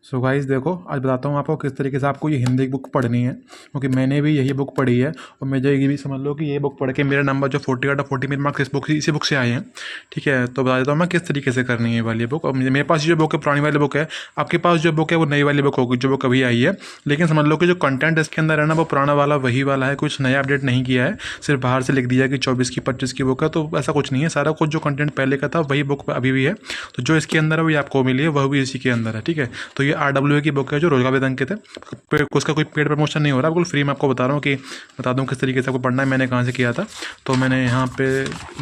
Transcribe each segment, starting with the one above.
So guys देखो, आज बताता हूँ आपको किस तरीके से आपको ये हिंदी की बुक पढ़नी है, क्योंकि मैंने भी यही बुक पढ़ी है और मुझे ये भी समझ लो कि ये बुक पढ़ के मेरा नंबर जो 40 आउट ऑफ 40 मेरे मार्क्स इसी बुक से आए हैं। ठीक है, तो बता देता हूँ मैं किस तरीके से करनी है ये वाली बुक। और मेरे पास जो बुक है पुरानी वाली बुक है, आपके पास जो बुक है वो नई वाली बुक होगी जो बुक अभी आई है। लेकिन समझ लो कि जो कंटेंट इसके अंदर है ना वो पुराना वाला वही वाला है, कुछ नया अपडेट नहीं किया है। सिर्फ बाहर से लिख दिया कि 24 की 25 की बुक है, तो ऐसा कुछ नहीं है। सारा कुछ जो कंटेंट पहले का था वही बुक अभी भी है। तो जो इसके अंदर है वही आपको मिली है, वह भी इसी के अंदर है। ठीक है, तो ये RWA की बुक है जो रोजगार वेद अंकित है। उसका कोई पेड प्रमोशन नहीं हो रहा, बिल्कुल फ्री में आपको बता रहा हूँ कि बता दूँ किस तरीके से आपको पढ़ना है, मैंने कहाँ से किया था। तो मैंने यहाँ पे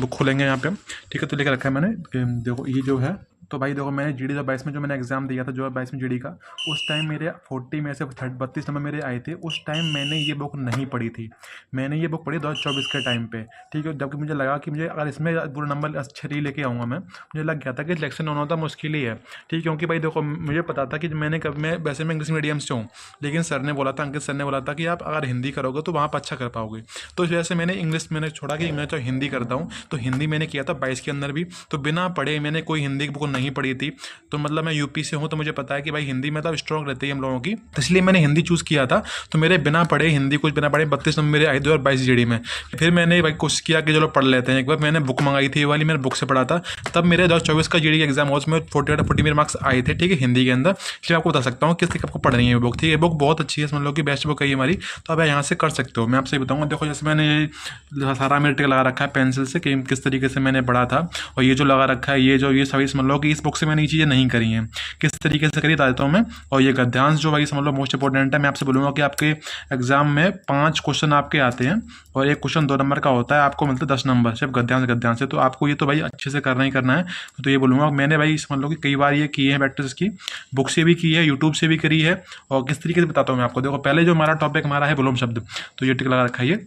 बुक खोलेंगे यहाँ पे हम। ठीक है, तो लेकर रखा है मैंने। देखो ये जो है, तो भाई देखो मैंने GD 2022 में जो मैंने एग्जाम दिया था, जो 22 में GD का, उस टाइम मेरे 40 में से 32 नंबर मेरे आए थे। उस टाइम मैंने ये बुक नहीं पढ़ी थी, मैंने ये बुक पढ़ी 2024 के टाइम पे। ठीक है, जबकि मुझे लगा कि मुझे अगर इसमें पूरा नंबर अच्छे ही लेके आऊँगा मैं, मुझे लग गया था कि सिलेक्शन होना तो मुश्किल ही है। ठीक, क्योंकि भाई देखो मुझे पता था कि मैंने कब मैं वैसे मैं इंग्लिश मीडियम से हूँ, लेकिन सर ने बोला था, अंकित सर ने बोला था कि आप अगर हिंदी करोगे तो वहाँ पर अच्छा कर पाओगे। तो इस वजह से मैंने इंग्लिश मैंने छोड़ा कि मैं तो हिंदी करता हूँ। तो हिंदी मैंने किया था 22 के अंदर भी, तो बिना पढ़े मैंने कोई हिंदी की बुक नहीं पढ़ी थी। तो मतलब मैं यूपी से हूँ, तो मुझे पता है कि भाई हिंदी में तो स्ट्रॉन्ग रहती है हम लोगों की, तो इसलिए मैंने हिंदी चूज़ किया था। तो मेरे बिना पढ़े हिंदी कुछ बिना पढ़े 32 नंबर मेरे आए 2022 GD में। फिर मैंने भाई कोशिश किया कि चलो पढ़ लेते हैं एक बार। मैंने बुक मंगाई थी ये वाली, मैंने बुक से पढ़ा था। तब मेरे 2024 का GD एग्जाम हुआ, उसमें 40 मेरे मार्क्स आए थे। ठीक है, हिंदी के अंदर। इसलिए आपको बता सकता हूँ किस तरीके आपको पढ़नी है ये बुक। ठीक है, बुक बहुत अच्छी है, समझ लो कि बेस्ट बुक है ये हमारी। तो आप यहाँ से कर सकते हो, मैं आपसे बताऊँगा। देखो जैसे मैंने ये सारा मेरे टिक लगा रखा है पेंसिल से कि किस तरीके से मैंने पढ़ा था। और ये जो लगा रखा है, ये सभी समझ लो कि इस बुक से मैंने ये चीज़ें नहीं करी हैं, किस तरीके से करी बता देता हूँ मैं। और ये गद्यांश जो भाई समझ लो मोस्ट इंपॉर्टेंट है। मैं आपसे बोलूँगा कि आपके एग्जाम में 5 क्वेश्चन आपके आते हैं और एक क्वेश्चन 2 नंबर का होता है, आपको मिलते हैं 10 नंबर सिर्फ गद्यांश से। तो आपको ये तो भाई अच्छे से करना ही करना है। तो ये बोलूँगा, मैंने भाई समझ लो कि कई बार ये किए हैं प्रैक्टिस की, बुक से भी की है, यूट्यूब से भी करी है। और किस तरीके से बताता हूँ मैं आपको। देखो पहले जो हमारा टॉपिक हमारा है विलोम शब्द, तो ये टिक लगा रखा है ये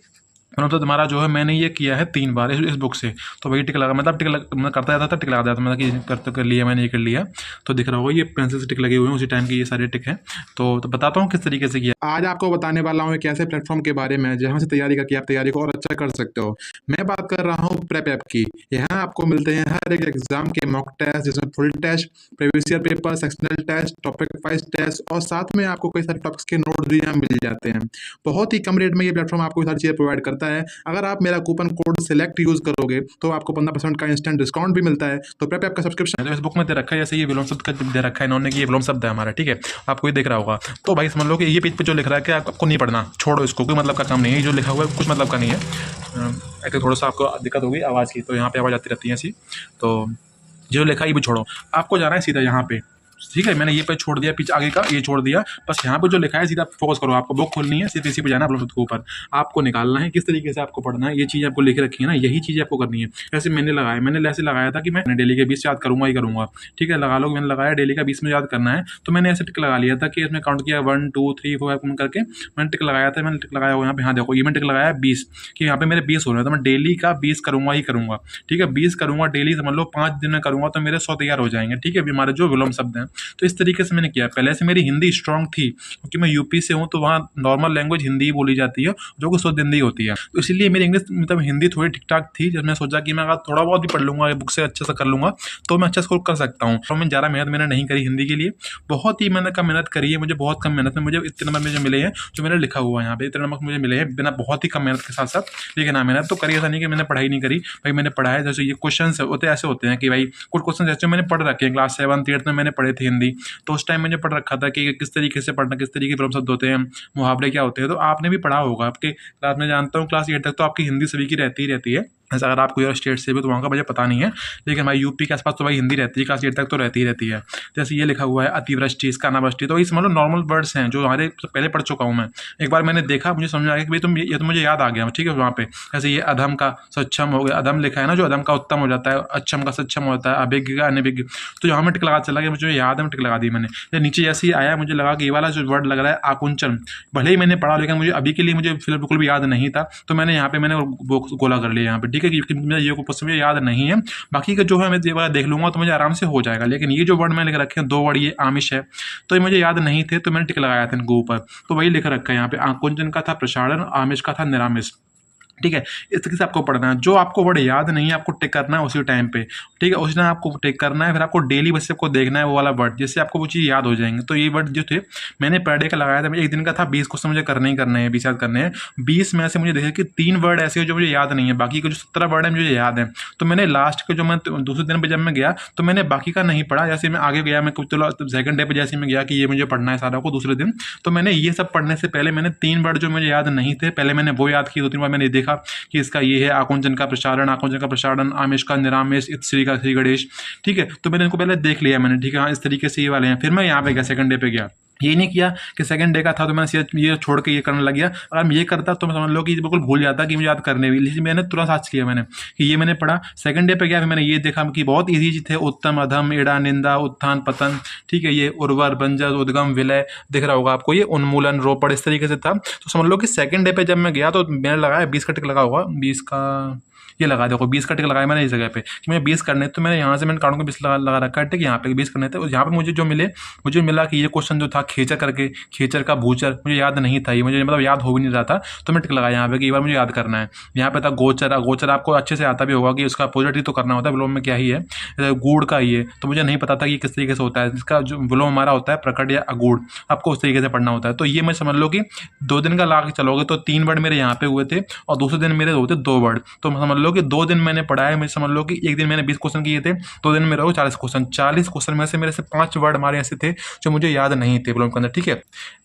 मतलब तुम्हारा जो है मैंने ये किया है 3 बार इस बुक से। तो वही टिक लगा, मतलब मैं करता जाता था, टिक लगा जाता था, मतलब कि कर लिया मैंने, ये कर लिया। तो दिख रहा होगा ये पेंसिल से टिक लगे हुए हैं, उसी टाइम के ये सारे टिक हैं। तो बताता हूँ किस तरीके से किया। आज आपको बताने वाला हूँ एक ऐसे प्लेटफॉर्म के बारे में जहाँ से तैयारी करके आप तैयारी को और अच्छा कर सकते हो। मैं बात कर रहा हूँ प्रेप ऐप की। यहाँ आपको मिलते हैं हर एक एग्जाम के मॉक टेस्ट, जिसमें full test, previous year paper, sectional test, topic wise test, और साथ में आपको कई सारे टॉपिक्स के नोट्स भी यहाँ मिल जाते हैं। बहुत ही कम रेट में ये प्लेटफॉर्म आपको सारी चीज़ें प्रोवाइड करता है। अगर आप मेरा कूपन कोड सेलेक्ट यूज करोगे तो आपको 15% का इंस्टेंट डिस्काउंट भी मिलता है। तो प्रेप ऐप का सब्सक्रिप्शन है, इस बुक में दे रखा है, जैसे ये विलोम शब्द का दे रखा है इन्होंने कि ये विलोम शब्द है हमारा। ठीक है, आपको ये दिख रहा होगा। तो भाई समझ लो कि ये पेज पे जो लिख रहा है कि आपको नहीं पढ़ना, छोड़ो इसको, कोई मतलब का काम नहीं है। जो लिखा हुआ है कुछ मतलब का नहीं है। ऐसे थोड़ा सा आपको दिक्कत होगी आवाज़ की, तो यहाँ पे आवाज़ आती रहती है ऐसी। तो जो लिखा है ये भी छोड़ो, आपको जाना है सीधा यहाँ पे। ठीक है, मैंने ये पे छोड़ दिया, पीछे आगे का ये छोड़ दिया, बस यहाँ पे जो लिखा है सीधा फोकस करो। आपको बुक खोलनी है, सीधे इसी पे जाना है, ब्लूटूथ के ऊपर आपको निकालना है किस तरीके से आपको पढ़ना है। ये चीज़ आपको लिख रखी है ना, यही चीज़ आपको करनी है। ऐसे मैंने ऐसे लगाया था कि मैं डेली के 20 याद करूंगा ही करूंगा। ठीक है, लगा लो, मैंने लगाया डेली का 20 में याद करना है, तो मैंने ऐसे टिक लगा लिया था कि इसमें काउंट किया 1 2 3 4 करके मैंने टिक लगाया था। मैंने टिक लगाया हुआ यहाँ पे, हाँ देखो ये मैंने टिक लगाया 20 कि यहाँ पे मेरे 20 हो रहे हैं, तो मैं डेली का 20 करूंगा ही करूंगा। ठीक है, 20 करूंगा डेली, समझ लो 5 दिन में करूंगा तो मेरे 100 तैयार हो जाएंगे। ठीक है, अभी हमारे जो विलोम शब्द हैं, तो इस तरीके से मैंने किया। पहले से मेरी हिंदी स्ट्रांग थी, क्योंकि मैं यूपी से हूँ, तो वहाँ नॉर्मल लैंग्वेज हिंदी ही बोली जाती है, जो कि शुद्ध हिंदी होती है। तो इसलिए मेरी इंग्लिश मतलब हिंदी थोड़ी ठीक ठाक थी। जब मैं सोचा कि मैं अगर थोड़ा बहुत भी पढ़ लूंगा, बुक से अच्छे से कर लूंगा, तो मैं अच्छा स्कोर कर सकता हूँ। तो मैं ज़्यादा मेहनत मैंने नहीं करी हिंदी के लिए, बहुत ही मैंने कम मेहनत करी है। मुझे बहुत कम मेहनत में मुझे इतने नंबर मुझे मिले हैं, जो मैंने लिखा हुआ है यहाँ पे, इतने नंबर मुझे मिले हैं बिना बहुत ही कम मेहनत के साथ साथ। लेकिन हाँ, मेहनत तो करी, ऐसा नहीं कि मैंने पढ़ाई नहीं करी। भाई मैंने पढ़ा है। जैसे ये क्वेश्चन होते ऐसे होते हैं कि भाई कुछ क्वेश्चन ऐसे मैंने पढ़ रखे हैं, क्लास 7th 8th में मैंने पढ़े थे हिंदी, तो उस टाइम मैंने पढ़ रखा था कि किस तरीके से पढ़ना, किस तरीके के विलोम शब्द होते हैं, मुहावरे क्या होते हैं। तो आपने भी पढ़ा होगा, आपके क्लास में जानता हूँ क्लास 8 तक तो आपकी हिंदी सभी की रहती ही रहती है। ऐसा अगर आप कोई और स्टेट से भी, तो वहाँ का मुझे पता नहीं है, लेकिन भाई यूपी के आसपास तो भाई हिंदी रहती है, क्लास 8 तक तो रहती ही रहती है। जैसे ये लिखा हुआ है अतिवृष्टि, इसका अनावृष्टि, तो ये समझ लो नॉर्मल वर्ड्स हैं जो हमारे पहले पढ़ चुका हूँ मैं। एक बार मैंने देखा, मुझे समझ आ गया कि भाई ये तो मुझे याद आ गया। ठीक है, वहाँ पे जैसे ये अधम का सक्षम हो गया, अधम लिखा है ना, जो अधम का उत्तम हो जाता है, अच्छम का सक्षम होता है, अभिज्ञ का अनभिज्ञ। तो यहाँ में टिक लगा चला गया, मुझे याद है, टिक लगा दी मैंने। नीचे जैसे ही आया, मुझे लगा कि ये वाला जो वर्ड लग रहा है आकुंचन, भले ही मैंने पढ़ा, लेकिन मुझे अभी के लिए मुझे फिलहाल बिल्कुल भी याद नहीं था। तो मैंने यहाँ पे मैंने गोला कर लिया यहाँ पे। ठीक है, क्योंकि मुझे ये क्वेश्चन मुझे याद नहीं है, बाकी का जो है मैं देख लूंगा तो मुझे आराम से हो जाएगा। लेकिन ये जो वर्ड मैंने लिख रखे हैं 2 वर्ड, ये आमिष है, तो ये मुझे याद नहीं थे, तो मैंने टिक लगाया था इनके ऊपर। तो वही लिख रखा है यहाँ पे, आकुंचन का था प्रसारण, आमिष का था निरामिष। ठीक है। इस तरीके से आपको पढ़ना है। जो आपको वर्ड याद नहीं है आपको टिक करना है उसी टाइम पे, ठीक है, उसी टाइम आपको टिक करना है। फिर आपको डेली बेसिस पे आपको देखना है वो वाला वर्ड, जिससे आपको वो चीज़ याद हो जाएंगे। तो ये वर्ड जो थे मैंने पर डे का लगाया था, एक दिन का था, 20 क्वेश्चन मुझे करने ही करने हैं, 20 याद करने हैं। 20 में से मुझे देखा कि 3 वर्ड ऐसे हैं जो मुझे याद नहीं है, बाकी के जो 17 वर्ड है मुझे याद है। तो मैंने लास्ट के जो मैं दूसरे दिन पर जब मैं गया तो मैंने बाकी का नहीं पढ़ा। जैसे मैं आगे गया, मैं चलो सेकंड डे पर जैसे मैं गया कि ये मुझे पढ़ना है सारा को दूसरे दिन, तो मैंने ये सब पढ़ने से पहले मैंने 3 वर्ड जो मुझे याद नहीं थे पहले मैंने वो याद किए। 2-3 बार मैंने देखा कि इसका ये है आकुंचन का प्रसारण, आमिष का निरामिष, श्री का श्री गणेश, ठीक है। तो मैंने इनको पहले देख लिया मैंने, ठीक है, हाँ इस तरीके से ये वाले हैं। फिर मैं यहाँ पे गया, सेकंड डे पे गया, ये नहीं किया कि सेकंड डे का था तो मैंने ये छोड़ के ये करने लग गया। अगर मैं ये करता तो मैं समझ लो कि बिल्कुल भूल जाता कि मुझे याद करने भी, लेकिन मैंने तुरंत साथ किया मैंने कि ये मैंने पढ़ा। सेकंड डे पे गया, फिर मैंने ये देखा कि बहुत ईजी चीज थे, उत्तम अधम एड़ा निंदा उत्थान पतन, ठीक है, ये उर्वर बंजर उद्गम विलय दिख रहा होगा आपको, ये उन्मूलन रोपड़, इस तरीके से था। तो समझ लो कि सेकंड डे पे जब मैं गया तो मैंने लगाया 20 का टिक लगा होगा, 20 का ये लगा, देखो 20 का टिक लगाया मैंने इस जगह पे कि मैं 20 करने, तो मैंने यहाँ से मैंने काउंट को 20 लगा रखा है, ठीक, यहाँ पे 20 करने थे। यहाँ पे मुझे मिला कि ये क्वेश्चन जो था खेचर करके, खेचर का भूचर मुझे याद नहीं था, ये मुझे मतलब याद हो भी नहीं रहा था, तो मैं टिक लगाया यहाँ पे कि एक बार मुझे याद करना है। यहाँ पे था गोचर, गोचर आपको अच्छे से आता भी होगा कि उसका अपोजिट ही तो करना होता है, विलोम में क्या ही है, गुड़ का ये तो मुझे नहीं पता था कि किस तरीके से होता है, इसका जो विलोम हमारा होता है प्रकट या अगूढ़, आपको उस तरीके से पढ़ना होता है। तो ये मैं समझ लो कि 2 दिन का ला के चलोगे तो 3 वर्ड मेरे यहाँ पे हुए थे और दूसरे दिन मेरे होते 2 वर्ड, तो समझ लो कि 2 दिन मैंने पढ़ा है। मैं समझ लो कि एक दिन मैंने 20 क्वेश्चन किए थे, 2 दिन में रहो 40 क्वेश्चन, 40 क्वेश्चन में से मेरे से 5 वर्ड हमारे ऐसे थे जो मुझे याद नहीं थे विलोम के अंदर, ठीक है।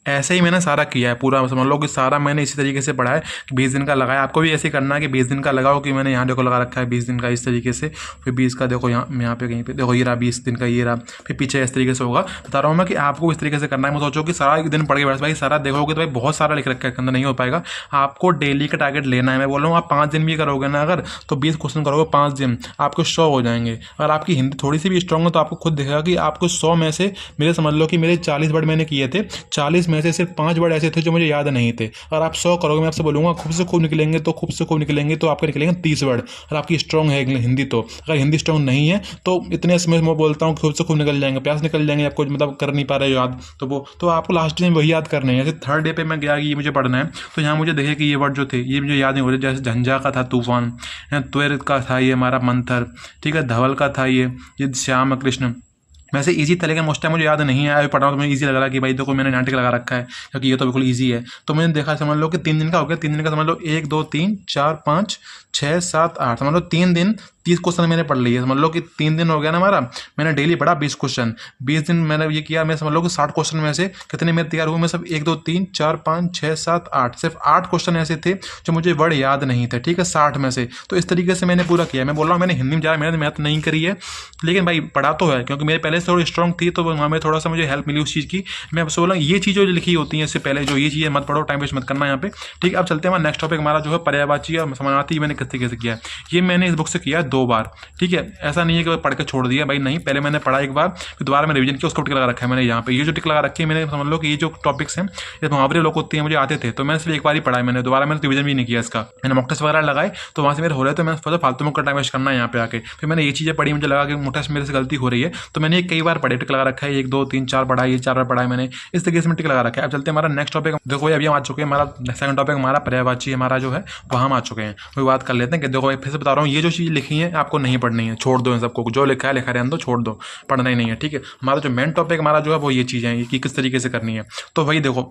ऐसे ही मैंने सारा किया है पूरा, समझ लो कि सारा मैंने इसी तरीके से पढ़ा है कि 20 दिन का लगाया। आपको भी ऐसे करना है कि 20 दिन का लगाओ, कि मैंने यहाँ देखो लगा रखा है 20 दिन का इस तरीके से, फिर 20 का देखो यहाँ पे कहीं पे देखो ये रहा 20 दिन का, ये रहा, फिर पीछे इस तरीके से होगा। बता रहा हूँ मैं कि आपको इस तरीके से करना है। मैं सोचो कि सारा एक दिन पढ़ के बैठ भाई सारा देखोगे तो भाई बहुत सारा लिख रखा है अंदर, नहीं हो पाएगा। आपको डेली का टारगेट लेना है। मैं बोल रहा हूँ आप 5 दिन भी करोगे ना अगर, तो 20 क्वेश्चन करोगे 5 दिन, आपको 100 हो जाएंगे। अगर आपकी हिंदी थोड़ी सी भी स्ट्रांग हो तो आपको खुद दिखेगा कि आपको 100 में से मेरे समझ लो कि मेरे 40 वर्ड मैंने किए थे, 40 में से सिर्फ 5 वर्ड ऐसे थे जो मुझे याद नहीं थे। अगर आप 100 करोगे, मैं आपसे बोलूँगा खूब से खूब निकलेंगे, तो खूब से खूब निकलेंगे तो आपके निकलेंगे 30 वर्ड। अगर आपकी स्ट्रांग है हिंदी, तो अगर हिंदी स्ट्रांग नहीं है तो इतने समय मैं बोलता हूँ खूब से खूब निकल जाएंगे, प्यास निकल जाएंगे, आपको मतलब कर नहीं पा रहे याद, तो वो तो आपको लास्ट में वही याद करने हैं। जैसे थर्ड डे पे मैं गया कि ये मुझे पढ़ना है, तो यहाँ मुझे देखे कि ये वर्ड जो थे ये मुझे याद नहीं हो रहे। जैसे झंझा का था तूफान, त्वरित का था ये हमारा मंथर, ठीक है, धवल का था ये श्याम कृष्ण। वैसे इजी तरीके मोस्ट टाइम मुझे याद नहीं है, अभी पढ़ा हूँ तो मुझे इजी लग रहा कि भाई देखो मैंने नाटक लगा रखा है क्योंकि ये तो बिल्कुल इजी है। तो मैंने देखा, समझ लो कि 3 दिन का हो गया, 3 दिन का समझ लो 1 2 3 4 5 6 7 8, समझ लो 3 दिन 30 क्वेश्चन मैंने पढ़ लिए। समझ लो कि 3 दिन हो गया ना हमारा, मैंने डेली पढ़ा 20 क्वेश्चन, 20 दिन मैंने ये किया। मैं समझ लो कि 60 क्वेश्चन में से कितने मेरे तैयार हुए, मैं सब 1 2 3 4 5 6 7 8, सिर्फ 8 क्वेश्चन ऐसे थे जो मुझे वर्ड याद नहीं थे, ठीक है, 60 में से। तो इस तरीके से मैंने पूरा किया। मैं बोल रहा हूँ मैंने हिंदी में ज़्यादा मेहनत नहीं करी है, लेकिन भाई पढ़ा तो है क्योंकि मेरे पहले से थोड़ी स्ट्रॉन्ग थी, तो वहाँ में थोड़ा सा मुझे हेल्प मिली उस चीज़ की। मैं आपसे बोला ये चीज़ जो लिखी होती है इससे पहले जो ये चीज़ें मत पढ़ो, टाइम वेस्ट मत करना यहाँ पे, ठीक है। अब चलते हैं हमारा नेक्स्ट टॉपिक, हमारा जो है पर्यायवाची और समानार्थी। मैंने किस तरीके से किया है, ये मैंने इस बुक से किया 2 बार, ठीक है। ऐसा नहीं है कि पढ़ के छोड़ दिया भाई, नहीं, पहले मैंने पढ़ा एक बार, फिर दोबारा मैंने रिवीजन किया, उसको टिक लगा रखा है मैंने यहाँ पे। ये जो टिक लगा रखी है मैंने, समझ लो कि ये जो टॉपिक्स हैं ये मुहावरे लोग होते हैं मुझे आते थे, तो मैंने सिर्फ एक बार ही पढ़ा है मैंने, दोबारा मैंने रिवीजन भी नहीं किया इसका। मैंने मॉक टेस्ट वगैरह लगाए तो वहाँ से मेरे हो रहे, तो मैंने सोचा फालतू में टाइम वेस्ट करना है यहाँ पे आके। फिर मैंने ये चीज़ें पढ़ी, मुझे लगा कि मॉक टेस्ट मेरे से गलती हो रही है, तो मैंने कई बार पढ़े, टिक लगा रखा है, 1 2 3 4 पढ़ा है, ये 4 बार पढ़ा है मैंने, इस तरीके से मैं टिक लगा रखा है। अब चलते हैं हमारा नेक्स्ट टॉपिक। देखो भाई अभी हम आ चुके हैं, हमारा सेकंड टॉपिक हमारा पर्यायवाची हमारा जो है वहाँ हम आ चुके हैं। वही बात कर लेते हैं कि देखो भाई फिर से बता रहा हूँ, ये जो चीज़ लिखी है आपको नहीं पढ़नी है, छोड़ दो इन सबको, जो लिखा है लिखा रहने दो, छोड़ दो, पढ़ना ही नहीं है, ठीक है। हमारा जो मेन टॉपिक हमारा जो है वो ये चीज़ें हैं कि किस तरीके से करनी है। तो वही देखो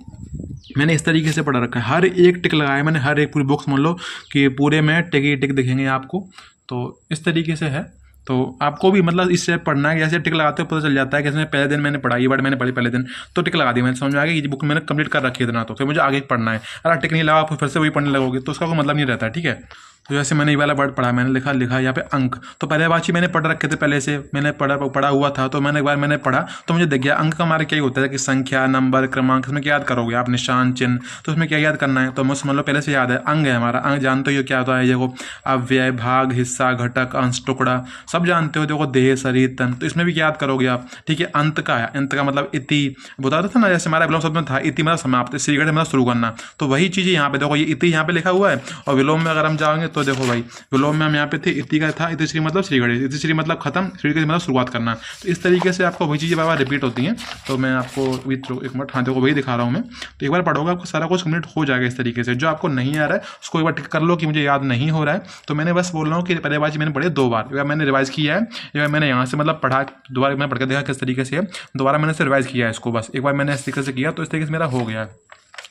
मैंने इस तरीके से पढ़ा रखा है, हर एक टिक लगाया मैंने, हर एक पूरी बुक समझ लो कि पूरे में टिक ही टिक दिखेंगे आपको, तो इस तरीके से है। तो आपको भी मतलब इससे पढ़ना है, जैसे टिक लगाते हो पता चल जाता है कि इसमें पहले दिन मैंने पढ़ा, ये वर्ड मैंने पढ़ी पहले दिन तो टिक लगा दी, मैंने समझ आ गया ये बुक मैंने कंप्लीट कर रखी है इतना, तो फिर मुझे आगे पढ़ना है। अगर टिक नहीं लगा फिर से वही पढ़ने लगोगे तो उसका कोई मतलब नहीं रहता है, ठीक है। तो जैसे मैंने ये वाला वर्ड पढ़ा, मैंने लिखा यहाँ पे अंक, तो पर्यायवाची मैंने पढ़ रखे थे पहले से, मैंने पढ़ा हुआ था, तो मैंने एक बार मैंने पढ़ा तो मुझे दिख गया अंक का हमारा क्या होता है कि संख्या नंबर क्रमांक, इसमें क्या याद करोगे आप, निशान चिन्ह, तो उसमें क्या याद करना है, तो मुझे समझ लो पहले से याद है। अंग है हमारा, अंग जानते हो ये क्या होता है, देखो अव्यय भाग हिस्सा घटक अंश टुकड़ा सब जानते हो, देखो देह शरीर तन, तो इसमें भी क्या याद करोगे आप, ठीक है। अंत का है, अंत का मतलब इति बता था ना, जैसे हमारा विलोम शब्द में था इति मतलब समाप्त, श्रीगढ़ मतलब शुरू करना, तो वही चीज़ यहाँ पे देखो ये इति यहाँ पे लिखा हुआ है, और विलोम में अगर हम जाएंगे तो देखो भाई विलोम में हम यहाँ पे थे, इति का था, इतिश्री मतलब श्रीगणेश, इतिश्री मतलब खत्म, श्रीगणेश मतलब शुरुआत करना। तो इस तरीके से आपको वही चीज़ें बार बार रिपीट होती हैं। तो मैं आपको एक मिनट, हाँ देखो वही दिखा रहा हूँ मैं। तो एक बार पढ़ोगे आपको सारा कुछ कंप्लीट हो जाएगा इस तरीके से। जो आपको नहीं आ रहा है उसको एक बार टिक कर लो कि मुझे याद नहीं हो रहा है। तो मैंने बस बोल रहा हूँ कि पहले बार मैंने पढ़े 2 बार, एक बार मैंने रिवाइज किया है, एक बार मैंने यहाँ से मतलब पढ़ा, दोबारा मैंने पढ़ के देखा किस तरीके से है, दोबारा मैंने इसे रिवाइज किया है इसको, बस एक बार मैंने इस तरीके से किया तो इस तरीके से मेरा हो गया है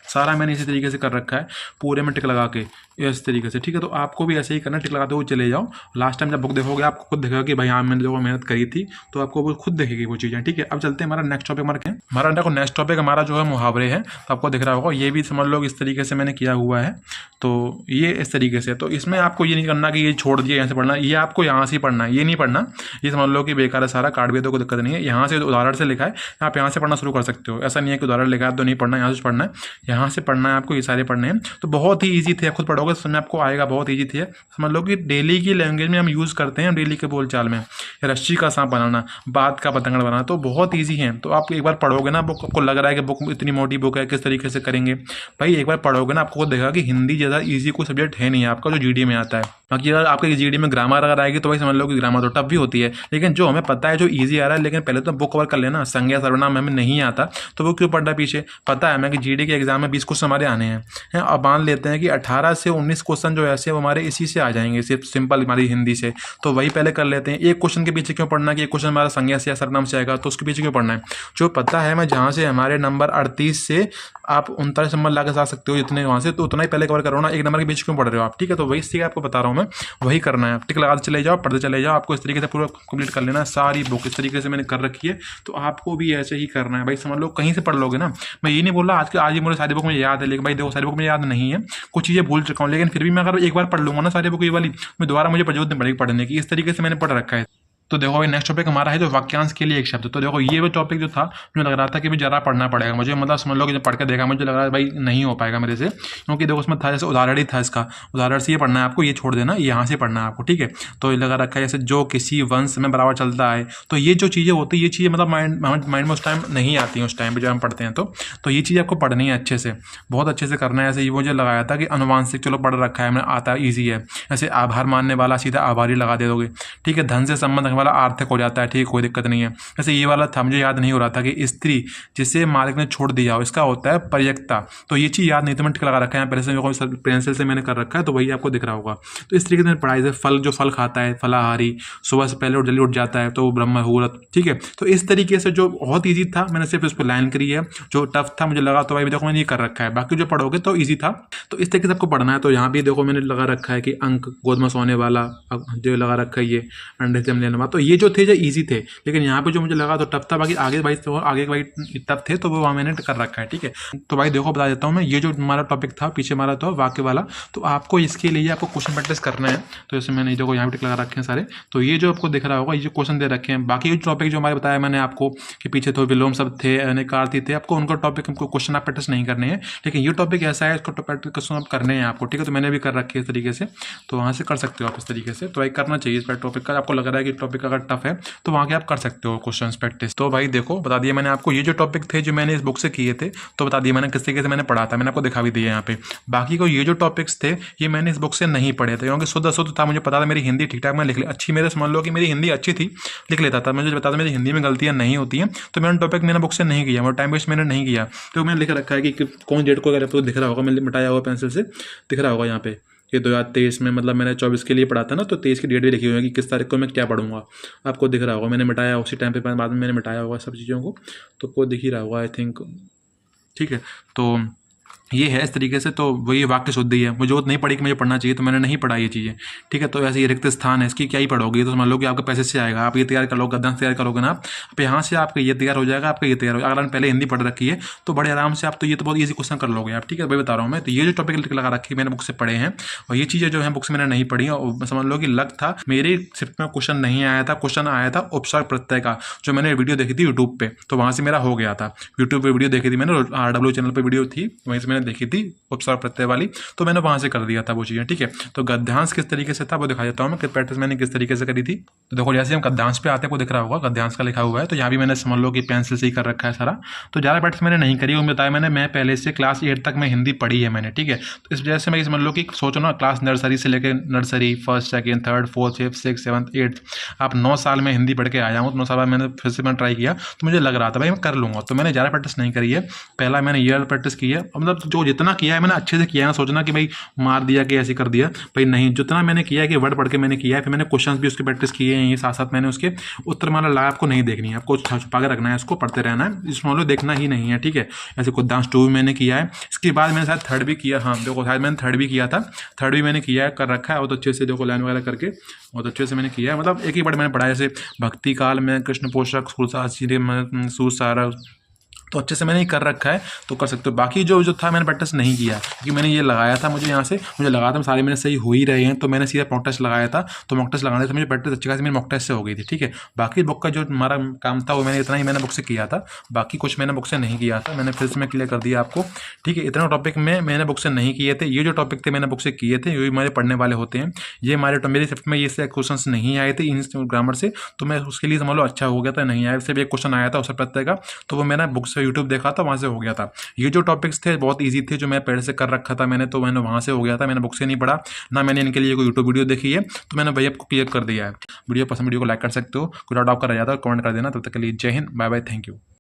सारा। मैंने इसी तरीके से कर रखा है पूरे में टिक लगा के इस तरीके से, ठीक है। तो आपको भी ऐसे ही करना, टिक लगाते हुए चले जाओ। लास्ट टाइम जब बुक देखोगे आपको खुद दिखेगा कि भाई हाँ मैंने जो मेहनत करी थी, तो आपको वो खुद दिखेगी वो चीज़ें, ठीक है। अब चलते हैं हमारा नेक्स्ट टॉपिक हमारा क्या है। हमारा देखो नेक्स्ट टॉपिक हमारा जो है मुहावरे है। तो आपको दिख रहा होगा ये भी समझ लो इस तरीके से मैंने किया हुआ है। तो ये इस तरीके से, तो इसमें आपको ये नहीं करना कि ये छोड़ दिया यहाँ से पढ़ना, ये आपको यहाँ से पढ़ना है, ये नहीं पढ़ना। ये समझ लो कि बेकार है सारा, काट भी तो कोई दिक्कत नहीं है। यहाँ से उदाहरण से लिखा है, आप यहाँ से पढ़ना शुरू कर सकते हो। ऐसा नहीं है कि उदाहरण लिखा है तो नहीं पढ़ना, यहाँ से पढ़ना है, यहाँ से पढ़ना है आपको, ये सारे पढ़ने हैं। तो बहुत ही ईजी थे, खुद पढ़ोगे समझ में आपको आएगा, बहुत ईजी थे। समझ लो कि डेली की लैंग्वेज में हम यूज़ करते हैं, डेली के बोलचाल में। रस्सी का सांप बनाना, बात का पतंगड़ बनाना, तो बहुत ईजी है। तो आप एक बार पढ़ोगे ना बुक, आपको लग रहा है कि बुक इतनी मोटी बुक है, किस तरीके से करेंगे भाई। एक बार पढ़ोगे ना आपको देखा कि हिंदी ज़्यादा ईजी कोई सब्जेक्ट है नहीं आपका जो जीडी में आता है। बाकी अगर आपके जीडी में ग्रामर अगर आएगी तो भाई समझ लो कि ग्रामर तो टफ भी होती है, लेकिन जो हमें पता है जो ईजी आ रहा है, लेकिन पहले तो बुक कवर कर लेना। संज्ञा सर्वनाम हमें नहीं आता तो वो क्यों पढ़ रहा है पीछे। पता है हमें कि जीडी के एग्जाम में 20 क्वेश्चन हमारे आने हैं। अब मान लेते हैं कि 18 से 19 क्वेश्चन जो ऐसे वो हमारे इसी से आ जाएंगे, सिर्फ सिंपल हमारी हिंदी से। तो वही पहले कर लेते हैं। एक क्वेश्चन के पीछे क्यों पढ़ना कि एक क्वेश्चन हमारा संज्ञा से या सर्वनाम से आएगा, तो उसके पीछे क्यों पढ़ना है। जो पता है मैं जहाँ से हमारे नंबर 38 से आप 39 नंबर ला के आ सकते हो जितने वहाँ से, तो उतना ही पहले कवर करो ना। एक नंबर के बीच क्यों पढ़ रहे हो आप, ठीक है। तो वही चीज़ आपको बता रहा हूँ मैं, वही करना है। टिक लगाते चले जाओ, पढ़ते चले जाओ। आपको इस तरीके से पूरा कंप्लीट कर लेना है। सारी बुक इस तरीके से मैंने कर रखी है, तो आपको भी ऐसे ही करना है भाई। समझ लो कहीं से पढ़ लोगे ना। मैं ये नहीं बोल रहा आज ही मुझे सारी बुक मुझे याद है, लेकिन भाई देखो सारी बुक मुझे याद नहीं है, कुछ चीज़ें भूल चुका हूँ, लेकिन फिर भी मैं अगर एक बार पढ़ लूँगा ना सारी बुक ये वाली, मैं दोबारा मुझे जरूरत नहीं पड़ेगी पढ़ने की। इस तरीके से मैंने पढ़ रखा है। तो देखो भाई नेक्स्ट टॉपिक हमारा है जो वाक्यांश के लिए एक शब्द। तो देखो ये वो टॉपिक जो था, मुझे लग रहा था कि भाई जरा पढ़ना पड़ेगा मुझे, मतलब समझ लो कि जब पढ़ के देखा मुझे लग रहा है भाई नहीं हो पाएगा मेरे से, क्योंकि देखो उसमें था जैसे उदाहरण ही था इसका, उदाहरण से ये पढ़ना है आपको, ये छोड़ देना, यहाँ से पढ़ना है आपको, ठीक है। तो ये लगा रखा है जैसे जो किसी वंश में बराबर चलता है। तो ये जो चीज़ें होती है, ये चीज़ें मतलब माइंड में उस टाइम नहीं आती हैं, उस टाइम पर जब हम पढ़ते हैं। तो ये चीज़ आपको पढ़नी है अच्छे से, बहुत अच्छे से करना है। ऐसे ये मुझे लगाया था कि अनुवांशिक चलो पढ़ रखा है मैंने, आता है ईजी है। ऐसे आभार मानने वाला सीधा आभारी लगा दे दोगे, ठीक है। धन से संबंध रखने वाला आर्थिक हो जाता है, ठीक, कोई दिक्कत नहीं है। जैसे ये वाला था, मुझे याद नहीं हो रहा था कि स्त्री जिसे मालिक ने छोड़ दिया हो, इसका होता है पर्यक्ता। तो ये चीज़ याद नहीं, तो मैंने टिक लगा रखा है पहले से, पेंसिल से मैंने कर रखा है, तो वही आपको दिख रहा होगा। तो इस तरीके से पढ़ाई से फल, जो फल खाता है फलाहारी, सुबह से पहले जल्दी उठ जाता है तो ब्रह्म मुहूर्त, ठीक है। तो इस तरीके से जो बहुत ईजी था मैंने सिर्फ उस पर लाइन करी है, जो टफ था मुझे लगा तो भाई देखो मैंने ये कर रखा है। बाकी जो पढ़ोगे तो ईजी था। तो इस तरीके से आपको पढ़ना है। तो यहाँ भी देखो मैंने लगा रखा है कि अंक, गोद सोने वाला जो लगा रखा है, ये अंडे से लेने वाला। तो ये जो थे जो ईजी थे, लेकिन यहाँ पे जो मुझे लगा तो टफ था। बाकी आगे भाई तो आगे भाई टफ थे, तो वो वहाँ मैंने कर रखा है, ठीक है। तो भाई देखो बता देता हूँ मैं, ये जो हमारा टॉपिक था पीछे हमारा तो वाक्य वाला, तो आपको इसके लिए आपको क्वेश्चन प्रैक्टिस करना है। तो जैसे मैंने देखो यहाँ पे टिक लगा रखे हैं सारे, तो ये जो आपको दिख रहा होगा ये जो क्वेश्चन दे रखे हैं। बाकी जो टॉपिक जो हमारे बताया मैंने आपको कि पीछे तो विलोम शब्द थे, अनेकार्थी थे, आपको उनका टॉपिक हमको क्वेश्चन आप प्रैक्टिस नहीं करने हैं, लेकिन ये टॉपिक ऐसा है इसको प्रैक्टिस क्वेश्चन आप करने हैं आपको, ठीक है। तो मैंने भी कर रखे इस तरीके से, तो वहाँ से कर सकते हो आप इस तरीके से। तो भाई करना चाहिए इस पर टॉपिक का। आपको लग रहा है कि टॉपिक अगर टफ है तो वहाँ के आप कर सकते हो क्वेश्चन प्रैक्टिस। तो भाई देखो बता दिया मैंने आपको, ये जो टॉपिक थे जो मैंने इस बुक से किए थे, तो बता दिया मैंने किस तरीके से मैंने पढ़ा था, मैंने आपको दिखा भी दिया यहाँ पे। बाकी को ये जो टॉपिक्स थे ये मैंने इस बुक से नहीं पढ़े थे, क्योंकि शुद्ध था, मुझे पता था मेरी हिंदी ठीक ठाक मैं लिख ले अच्छी, मेरे समझ लो कि मेरी हिंदी अच्छी थी, लिख लेता था। मुझे पता था मेरी हिंदी में गलतियाँ नहीं होती हैं, तो मैंने टॉपिक मैंने बुक से नहीं किया, मेरा टाइम वेस्ट मैंने नहीं किया। तो मैंने लिख रखा है कि कौन डेट को, अगर आपको दिख रहा होगा मैंने मिटाया हुआ पेंसिल से दिख रहा होगा यहाँ पे, ये 2023 में, मतलब मैंने 24 के लिए पढ़ा था ना, तो 23 की डेट भी लिखी हुई है कि किस तारीख को मैं क्या पढ़ूंगा, आपको दिख रहा होगा। मैंने मिटाया उसी टाइम पे, बाद में मैंने मिटाया होगा सब चीज़ों को, तो आपको दिख ही रहा होगा आई थिंक, ठीक है। तो ये है इस तरीके से। तो वही वाक्य शुद्धि है, मुझे जरूरत नहीं पड़ी कि मुझे पढ़ना चाहिए, तो मैंने नहीं पढ़ा ये चीज़ें, ठीक है। तो ऐसे ये रिक्त स्थान है, इसकी क्या ही पढ़ोगे, तो समझ लो कि आपके पैसे से आएगा। आप ये तैयार कर लो, गद्यांश तैयार करोगे ना आप यहाँ से, आपका ये तैयार हो जाएगा, आपका ये तैयार हो जाएगा। अगर आपने पहले हिंदी पढ़ रखी है तो बड़े आराम से आप, तो ये तो बहुत ईजी क्वेश्चन कर लोगे आप, ठीक है। भाई बता रहा हूँ मैं, तो ये जो टॉपिक लगा रखी है मैंने बुक से पढ़े हैं, और ये चीज़ें जो है बुक से मैंने नहीं पढ़ी, और समझ लो कि लक था मेरे सिर्फ में क्वेश्चन नहीं आया था, क्वेश्चन आया था उपसर्ग प्रत्यय का, जो मैंने वीडियो देखी थी यूट्यूब पे, तो वहाँ से मेरा हो गया था। यूट्यूब पे वीडियो देखी थी मैंने, RW चैनल पर वीडियो थी, वहीं से मैंने मैंने देखी थी उपसर्ग प्रत्यय वाली, तो मैंने वहाँ से कर दिया था वो चीज़ें, ठीक है। तो गद्यांश किस तरीके से था वो दिखा देता हूँ मैं, कि प्रैक्टिस मैंने किस तरीके से करी थी। तो देखो जैसे हम गद्यांश पे आते हैं, को दिख रहा होगा गद्यांश का लिखा हुआ है, तो यहाँ भी मैंने समझ लो कि पेंसिल से ही कर रखा है सारा। तो ज़्यादा प्रैक्टिस मैंने नहीं करी, वो बताया मैंने, मैं पहले से क्लास 8 तक मैं हिंदी पढ़ी है मैंने, ठीक है। तो इस वजह से मैं समझ लो कि सोचो ना, क्लास नर्सरी से लेकर nursery first second third fourth fifth six seventh eighth, आप 9 साल में हिंदी पढ़ के आया हूँ। तो 9 साल बाद मैंने फिर से मैंने ट्राई किया, तो मुझे लग रहा था भाई मैं कर लूँगा। तो मैंने ज़्यादा प्रैक्टिस नहीं करी है, पहला मैंने ईयर प्रैक्टिस की है, मतलब जो जितना किया है मैंने अच्छे से किया है। सोचना कि भाई मार दिया कि ऐसे कर दिया, भाई नहीं, जितना मैंने किया है कि वर्ड पढ़ के मैंने किया है, फिर मैंने क्वेश्चंस भी उसके प्रैक्टिस किए हैं, ये साथ साथ मैंने उसके उत्तरमाला लगा, आपको नहीं देखनी है, आपको छुपा के रखना है, इसको पढ़ते रहना है, इसमें लो देखना ही नहीं है, ठीक है। ऐसे गद्यांश 2 भी मैंने किया है, इसके बाद मैंने शायद थर्ड भी किया, हाँ देखो शायद मैंने थर्ड भी किया था, थर्ड भी मैंने किया है, कर रखा है बहुत अच्छे से, देखो लाइन वगैरह करके बहुत अच्छे से मैंने किया है। मतलब एक ही वर्ड मैंने पढ़ा है, जैसे भक्ति काल में कृष्ण पोषक सुसारा, तो अच्छे से मैंने ये कर रखा है, तो कर सकते हो। बाकी जो था मैंने प्रैक्टिस नहीं किया, क्योंकि मैंने ये लगाया था, मुझे यहाँ से मुझे लगा था सारे मेरे सही हो ही रहे हैं, तो मैंने सीधा मॉक टेस्ट लगाया था। तो मॉक टेस्ट लगाने से मुझे प्रैक्टिस अच्छी खासी मेरी मॉक टेस्ट से हो गई थी, ठीक है। बाकी बुक का जो हमारा काम था वो मैंने इतना ही मैंने बुक से किया था, बाकी कुछ मैंने बुक से नहीं किया था। मैंने फिर से मैं क्लियर कर दिया आपको, ठीक है। इतना टॉपिक में मैंने बुक से नहीं किए थे, ये जो टॉपिक थे मैंने बुक से किए थे, ये हमारे पढ़ने वाले होते हैं। ये हमारे मेरे शिफ्ट में ये से क्वेश्चन नहीं आए थे इन ग्रामर से, तो मैं उसके लिए समझ लो अच्छा हो गया था। नहीं आया, सिर्फ एक क्वेश्चन आया था उससे प्रत्यय का, तो वो मैंने बुक से यूट्यूब देखा था, वहाँ से हो गया था। ये जो टॉपिक्स थे बहुत इजी थे, जो मैं पहले से कर रखा था मैंने, तो मैंने वहाँ से हो गया था। मैंने बुक से नहीं पढ़ा, ना मैंने इनके लिए कोई यूट्यूब वीडियो देखी है, तो मैंने भैया आपको क्लियर कर दिया है। वीडियो पसंद, वीडियो को लाइक कर सकते हो, कोई डाउट आपका रह जाता है कमेंट कर देना। तब तक के लिए जय हिंद, बाय बाय, थैंक यू।